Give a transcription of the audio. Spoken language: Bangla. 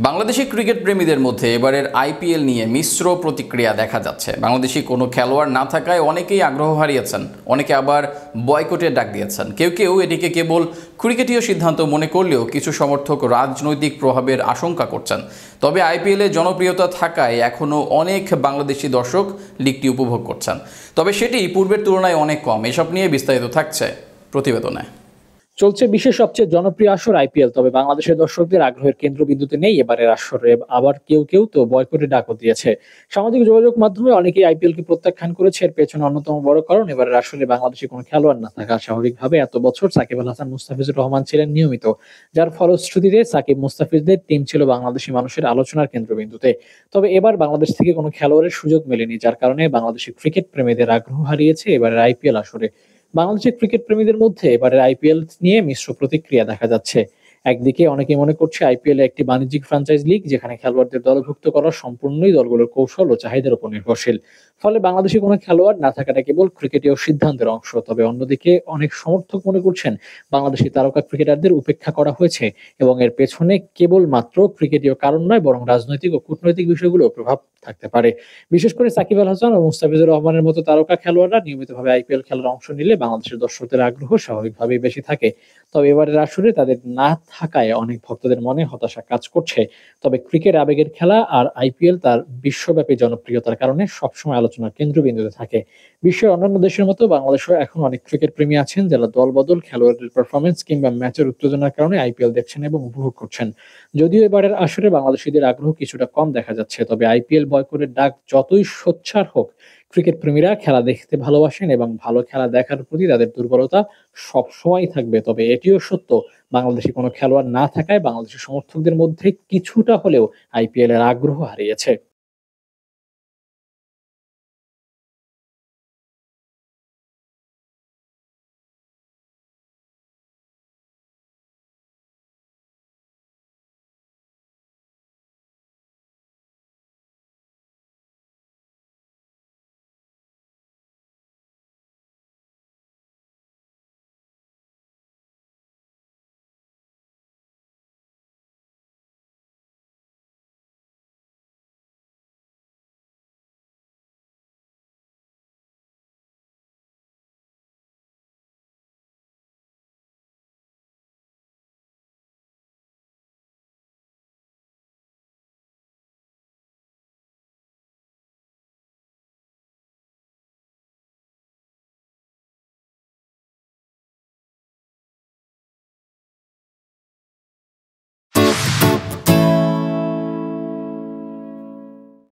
বাংলাদেশি ক্রিকেট প্রেমীদের মধ্যে এবারের আইপিএল নিয়ে মিশ্র প্রতিক্রিয়া দেখা যাচ্ছে। বাংলাদেশি কোনো খেলোয়াড় না থাকায় অনেকেই আগ্রহ হারিয়েছেন, অনেকে আবার বয়কটের ডাক দিয়েছেন। কেউ কেউ এটিকে কেবল ক্রিকেটীয় সিদ্ধান্ত মনে করলেও কিছু সমর্থক রাজনৈতিক প্রভাবের আশঙ্কা করছেন। তবে আইপিএলে জনপ্রিয়তা থাকায় এখনও অনেক বাংলাদেশি দর্শক লিগটি উপভোগ করছেন, তবে সেটি পূর্বের তুলনায় অনেক কম। এসব নিয়ে বিস্তারিত থাকছে প্রতিবেদনে। চলছে বিশ্বের সবচেয়ে জনপ্রিয় আসর আইপিএল, তবে বাংলাদেশের দর্শকদের আগ্রহের কেন্দ্রবিন্দুতে নেই এবারের আসরে। আবার কেউ কেউ তো বয়কটের ডাকও দিয়েছে। সামাজিক যোগাযোগ মাধ্যমে অনেকেই আইপিএল কে প্রত্যাখ্যান করেছে। এর পেছনে অন্যতম বড় কারণ এবারের আসরে বাংলাদেশে কোনো খেলোয়াড় না থাকা। স্বাভাবিকভাবে এত বছর সাকিব আল হাসান, মুস্তাফিজুর রহমান ছিলেন নিয়মিত, যার ফলশ্রুতিতে সাকিব মুস্তাফিজদের টিম ছিল বাংলাদেশি মানুষের আলোচনার কেন্দ্রবিন্দুতে। তবে এবার বাংলাদেশ থেকে কোনো খেলোয়াড়ের সুযোগ মেলেনি, যার কারণে বাংলাদেশি ক্রিকেট প্রেমীদের আগ্রহ হারিয়েছে এবারের আইপিএল আসরে। বাংলাদেশের ক্রিকেট প্রেমীদের মধ্যে এবারের আইপিএল নিয়ে মিশ্র প্রতিক্রিয়া দেখা যাচ্ছে। একদিকে অনেকে মনে করছে আইপিএল একটি বাণিজ্যিক ফ্র্যাঞ্চাইজ লিগ, যেখানে খেলোয়াড়দের দলভুক্ত করা সম্পূর্ণই দলগুলোর কৌশল ও চাহিদার উপর নির্ভরশীল। ফলে বাংলাদেশে কোনো খেলোয়াড় না থাকাটা কেবল ক্রিকেটীয় সিদ্ধান্তের অংশ। তবে অন্যদিকে অনেক সমর্থক মনে করছেন বাংলাদেশি তারকা ক্রিকেটারদের উপেক্ষা করা হয়েছে এবং এর পেছনে কেবল মাত্র ক্রিকেটীয় কারণ নয়, বরং রাজনৈতিক ও কূটনৈতিক বিষয়গুলো প্রভাব থাকতে পারে। বিশেষ করে সাকিব আল হাসান ও মুস্তাফিজুর রহমানের মতো তারকা খেলোয়াড়রা নিয়মিতভাবে আইপিএল খেলার অংশ নিলে বাংলাদেশের দর্শকদের আগ্রহ স্বাভাবিকভাবেই বেশি থাকে। তবে এবারের আসরে তাদের না থাকায় অনেক ভক্তদের মনে হতাশা কাজ করছে। তবে ক্রিকেট আবেগের খেলা, আর আইপিএল তার বিশ্বব্যাপী জনপ্রিয়তার কারণে সবসময় আলোচনার কেন্দ্রবিন্দুতে থাকে। বিশ্বের অন্যান্য দেশের মতো বাংলাদেশেও এখন অনেক ক্রিকেট প্রেমী আছেন যারা দলবদল, খেলোয়াড়দের পারফরমেন্স কিংবা ম্যাচের উত্তেজনার কারণে আইপিএল দেখছেন এবং উপভোগ করছেন। যদিও এবারের আসরে বাংলাদেশিদের আগ্রহ কিছুটা কম দেখা যাচ্ছে, তবে আইপিএল বয়কটের ডাক যতই সোচ্চার হোক, ক্রিকেট প্রেমীরা খেলা দেখতে ভালোবাসেন এবং ভালো খেলা দেখার প্রতি তাদের দুর্বলতা সবসময় থাকবে। তবে এটিও সত্য, বাংলাদেশি কোনো খেলোয়াড় না থাকায় বাংলাদেশের সমর্থকদের মধ্যে কিছুটা হলেও আইপিএল এর আগ্রহ হারিয়েছে।